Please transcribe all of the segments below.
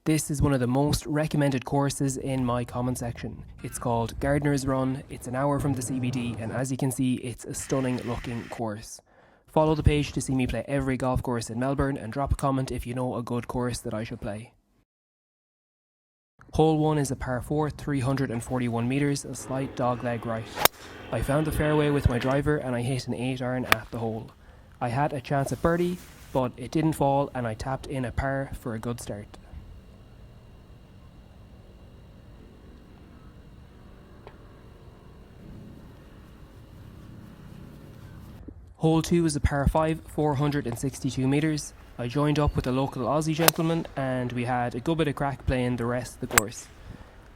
This is one of the most recommended courses in my comment section. It's called Gardiners Run, it's an hour from the CBD, and as you can see, it's a stunning looking course. Follow the page to see me play every golf course in Melbourne, and drop a comment if you know a good course that I should play. Hole 1 is a par 4, 341 metres, a slight dogleg right. I found the fairway with my driver and I hit an 8-iron at the hole. I had a chance at birdie, but it didn't fall and I tapped in a par for a good start. Hole 2 is a par 5, 462 metres. I joined up with a local Aussie gentleman and we had a good bit of crack playing the rest of the course.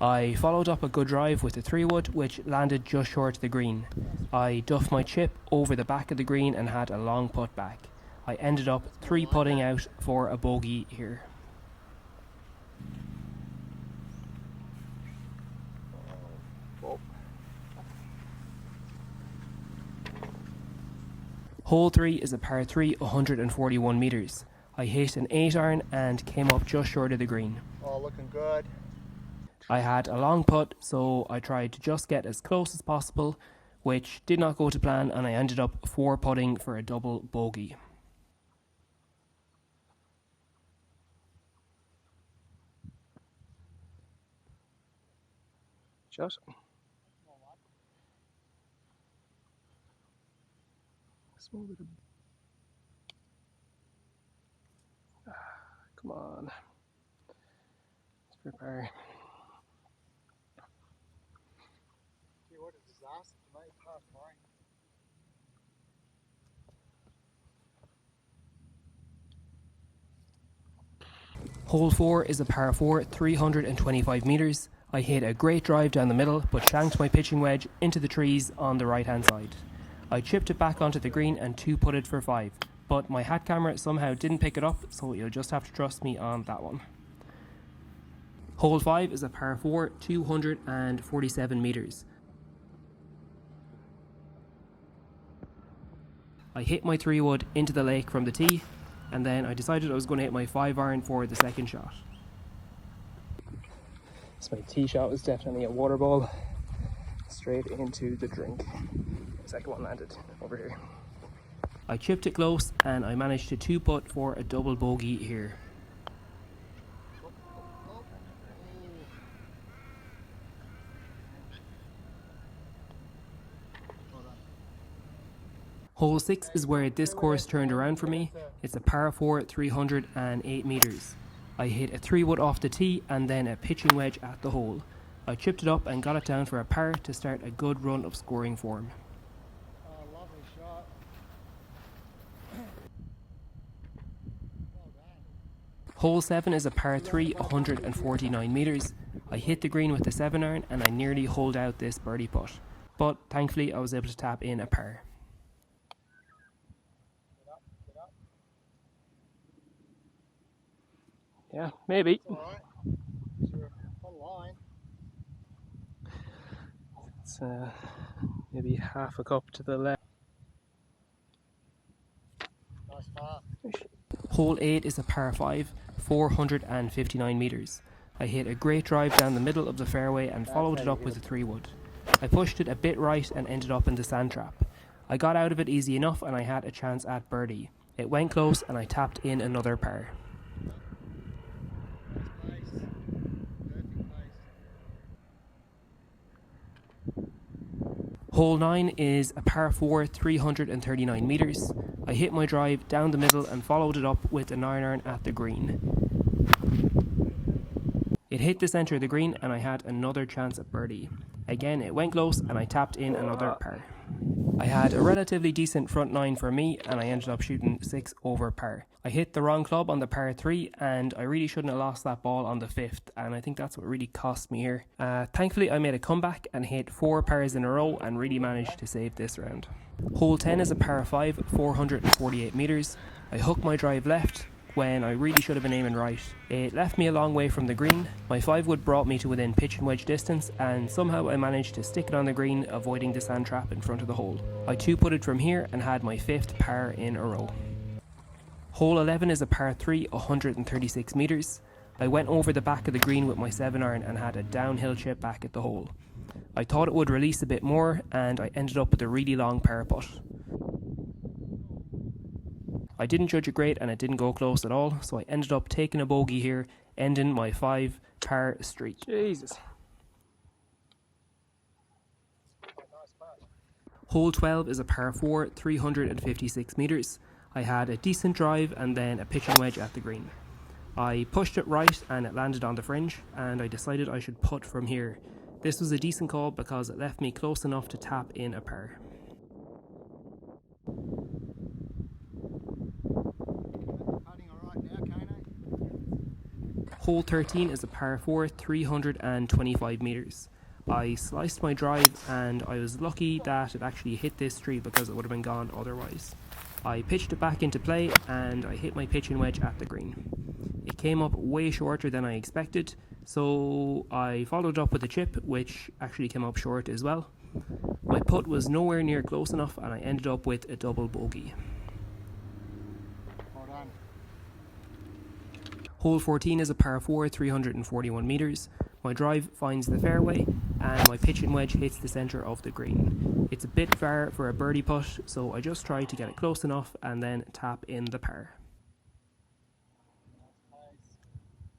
I followed up a good drive with a 3-wood which landed just short of the green. I duffed my chip over the back of the green and had a long putt back. I ended up 3-putting out for a bogey here. Hole 3 is a par 3, 141 metres. I hit an 8-iron and came up just short of the green. Oh, looking good. I had a long putt, so I tried to just get as close as possible, which did not go to plan, and I ended up 4-putting for a double bogey. Shot. Small bit of... Come on. Let's prepare. Gee, what a disaster tonight, past mine. Hole 4 is a par 4, 325 metres. I hit a great drive down the middle, but shanked my pitching wedge into the trees on the right hand side. I chipped it back onto the green and 2-putted for 5, but my hat camera somehow didn't pick it up, so you'll just have to trust me on that one. Hole 5 is a par 4, 247 metres. I hit my 3-wood into the lake from the tee, and then I decided I was going to hit my 5-iron for the second shot. So my tee shot was definitely a water ball, straight into the drink. The second one landed over here. I chipped it close and I managed to 2-putt for a double bogey here. Hole 6 is where this course turned around for me. It's a par 4, 308 metres. I hit a 3-wood off the tee and then a pitching wedge at the hole. I chipped it up and got it down for a par to start a good run of scoring form. Oh, lovely shot. Well done. Hole 7 is a par 3, 149 metres. I hit the green with a 7-iron and I nearly holed out this birdie putt. But thankfully I was able to tap in a par. Yeah, maybe. It's alright. You're on line. It's maybe half a cup to the left. Nice par. Hole 8 is a par 5, 459 metres. I hit a great drive down the middle of the fairway and followed it up with a 3-wood. I pushed it a bit right and ended up in the sand trap. I got out of it easy enough and I had a chance at birdie. It went close and I tapped in another par. Hole 9 is a par 4, 339 metres. I hit my drive down the middle and followed it up with a 9-iron at the green. It hit the centre of the green and I had another chance at birdie. Again it went close and I tapped in another par. I had a relatively decent front 9 for me and I ended up shooting 6 over par. I hit the wrong club on the par 3 and I really shouldn't have lost that ball on the 5th, and I think that's what really cost me here. Thankfully I made a comeback and hit 4 pars in a row and really managed to save this round. Hole 10 is a par 5, 448 metres. I hooked my drive left when I really should have been aiming right. It left me a long way from the green. My 5-wood brought me to within pitch and wedge distance and somehow I managed to stick it on the green, avoiding the sand trap in front of the hole. I 2-putted from here and had my 5th par in a row. Hole 11 is a par 3, 136 metres. I went over the back of the green with my 7-iron and had a downhill chip back at the hole. I thought it would release a bit more and I ended up with a really long par putt. I didn't judge it great and it didn't go close at all, so I ended up taking a bogey here, ending my 5-par streak. Jesus. Hole 12 is a par 4, 356 metres. I had a decent drive and then a pitching wedge at the green. I pushed it right and it landed on the fringe, and I decided I should putt from here. This was a decent call because it left me close enough to tap in a par. Hole 13 is a par 4, 325 metres. I sliced my drive and I was lucky that it actually hit this tree because it would have been gone otherwise. I pitched it back into play and I hit my pitching wedge at the green. It came up way shorter than I expected, so I followed up with a chip, which actually came up short as well. My putt was nowhere near close enough and I ended up with a double bogey. Hold on. Hole 14 is a par 4, 341 metres. My drive finds the fairway and my pitching wedge hits the centre of the green. It's a bit far for a birdie putt, so I just tried to get it close enough and then tap in the par.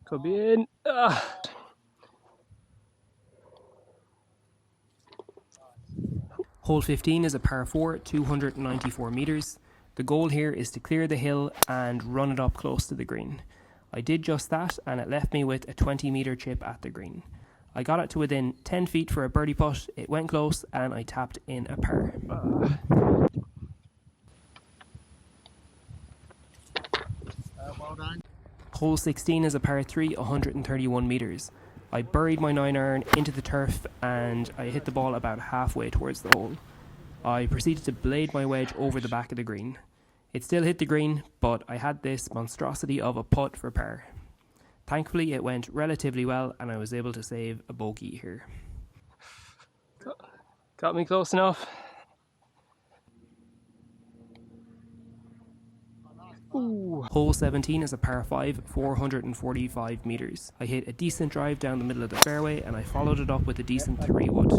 Could be in. Hole 15 is a par 4, 294 metres. The goal here is to clear the hill and run it up close to the green. I did just that and it left me with a 20-metre chip at the green. I got it to within 10 feet for a birdie putt, it went close and I tapped in a par. Well done. Hole 16 is a par 3, 131 metres. I buried my 9-iron into the turf and I hit the ball about halfway towards the hole. I proceeded to blade my wedge over the back of the green. It still hit the green, but I had this monstrosity of a putt for par. Thankfully it went relatively well and I was able to save a bogey here. Got me close enough. Ooh. Hole 17 is a par 5, 445 metres. I hit a decent drive down the middle of the fairway and I followed it up with a decent 3-wood.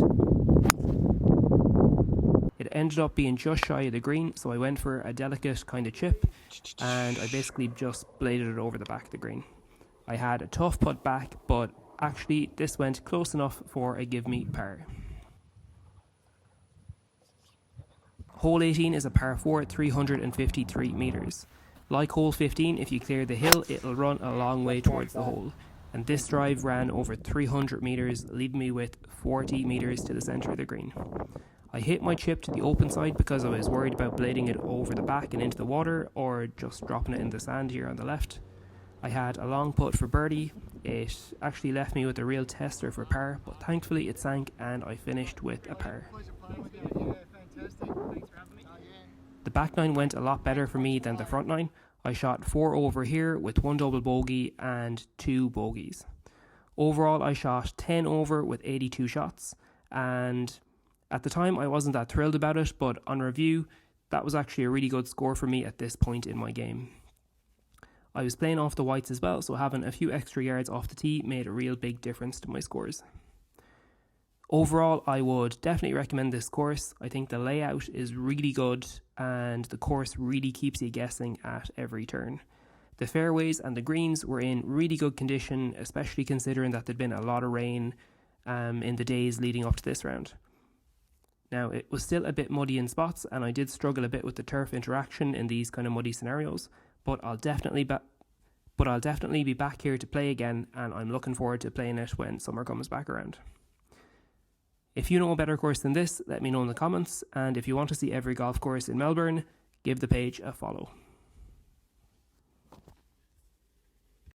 It ended up being just shy of the green, so I went for a delicate kind of chip and I basically just bladed it over the back of the green. I had a tough putt back, but actually this went close enough for a give me par. Hole 18 is a par 4, 353 metres. Like hole 15, if you clear the hill, it'll run a long way towards the hole. And this drive ran over 300 metres, leaving me with 40 metres to the centre of the green. I hit my chip to the open side because I was worried about blading it over the back and into the water, or just dropping it in the sand here on the left. I had a long putt for birdie. It actually left me with a real tester for par, but thankfully it sank and I finished with a par. The back nine went a lot better for me than the front nine. I shot 4 over here with 1 double bogey and 2 bogeys. Overall I shot 10 over with 82 shots, and at the time I wasn't that thrilled about it, but on review that was actually a really good score for me at this point in my game. I was playing off the whites as well, so having a few extra yards off the tee made a real big difference to my scores. Overall, I would definitely recommend this course. I think the layout is really good and the course really keeps you guessing at every turn. The fairways and the greens were in really good condition, especially considering that there'd been a lot of rain in the days leading up to this round. Now, it was still a bit muddy in spots and I did struggle a bit with the turf interaction in these kind of muddy scenarios, but I'll definitely be back here to play again, and I'm looking forward to playing it when summer comes back around. If you know a better course than this, let me know in the comments, and if you want to see every golf course in Melbourne, give the page a follow.